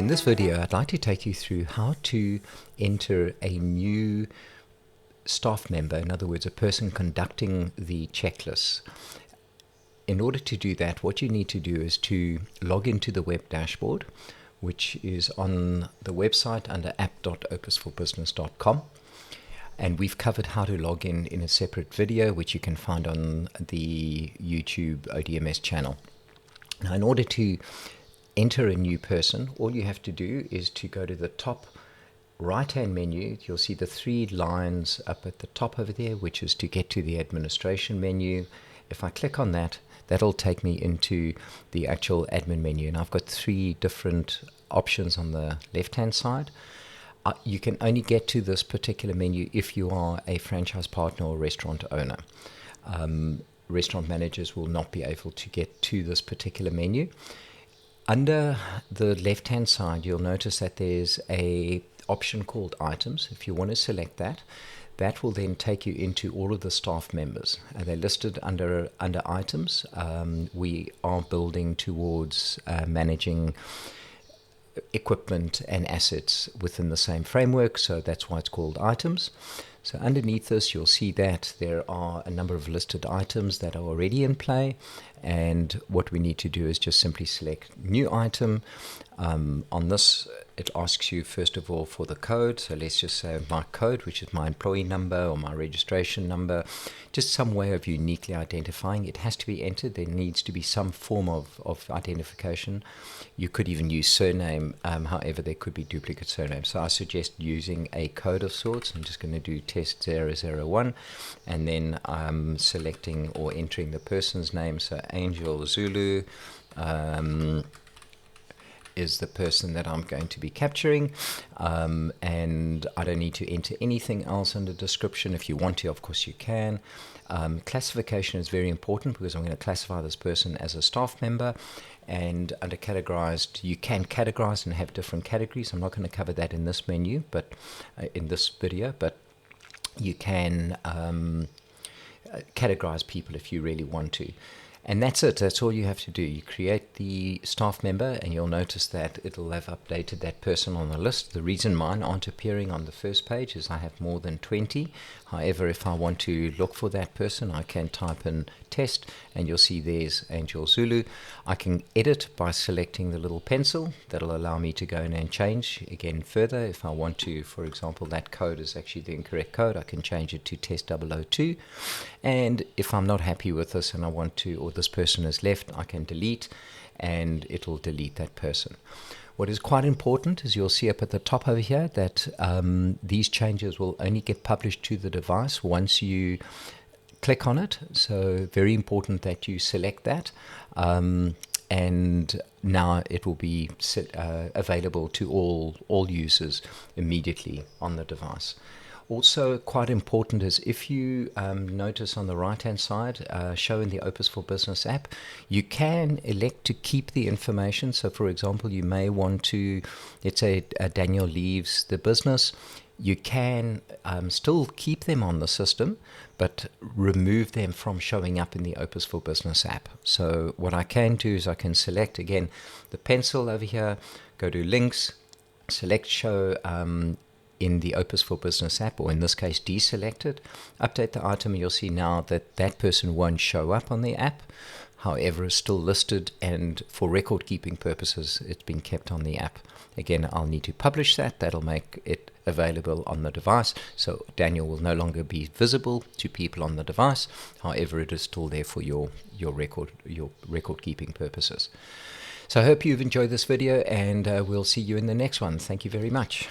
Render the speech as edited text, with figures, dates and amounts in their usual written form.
In this video, I'd like to take you through how to enter a new staff member, in other words, a person conducting the checklists. In order to do that, what you need to do is to log into the web dashboard, which is on the website under app.opusforbusiness.com. And we've covered how to log in a separate video, which you can find on the YouTube ODMS channel. Now, in order to enter a new person, all you have to do is to go to the top right-hand menu. You'll see the three lines up at the top over there, which is to get to the administration menu. If I click on that, that'll take me into the actual admin menu. And I've got three different options on the left-hand side. You can only get to this particular menu if you are a franchise partner or restaurant owner. Restaurant managers will not be able to get to this particular menu. Under the left-hand side, you'll notice that there's an option called Items. If you want to select that, that will then take you into all of the staff members. They're listed under Items. We are building towards managing equipment and assets within the same framework, so that's why it's called Items. So underneath this, you'll see that there are a number of listed items that are already in play, and what we need to do is just simply select New Item. On this, it asks you first of all for the code, so let's just say my code, which is my employee number or my registration number, just some way of uniquely identifying. It has to be entered. There needs to be some form of identification. You could even use surname, however there could be duplicate surnames. So I suggest using a code of sorts. I'm just going to do test 001, and then I'm selecting or entering the person's name. So Angel Zulu is the person that I'm going to be capturing, and I don't need to enter anything else under description. If you want to, of course you can. Classification is very important because I'm going to classify this person as a staff member, and under categorized, you can categorize and have different categories. I'm not going to cover that in this menu, but in this video, but you can categorize people if you really want to. And that's it. That's all you have to do. You create the staff member, and you'll notice that it'll have updated that person on the list. The reason mine aren't appearing on the first page is I have more than 20. However, if I want to look for that person, I can type in test, and you'll see there's Angel Zulu. I can edit by selecting the little pencil. That'll allow me to go in and change again further. If I want to, for example, that code is actually the incorrect code, I can change it to test 002. And if I'm not happy with this and I want to, or this person is left, I can delete, and it'll delete that person. What is quite important is you'll see up at the top over here that these changes will only get published to the device once you click on it. So very important that you select that, and now it will be available to all users immediately on the device. Also quite important is if you notice on the right hand side, show in the Opus for Business app, you can elect to keep the information. So for example, you may want to, let's say Daniel leaves the business, you can still keep them on the system, but remove them from showing up in the Opus for Business app. So what I can do is I can select again the pencil over here, go to links, select show in the Opus for Business app, or in this case deselect it, update the item. You'll see now that that person won't show up on the app, however is still listed, and for record keeping purposes it's been kept on the app. Again, I'll need to publish that. That'll make it available on the device, so Daniel will no longer be visible to people on the device, however it is still there for your record keeping purposes. So I hope you've enjoyed this video, and we'll see you in the next one. Thank you very much.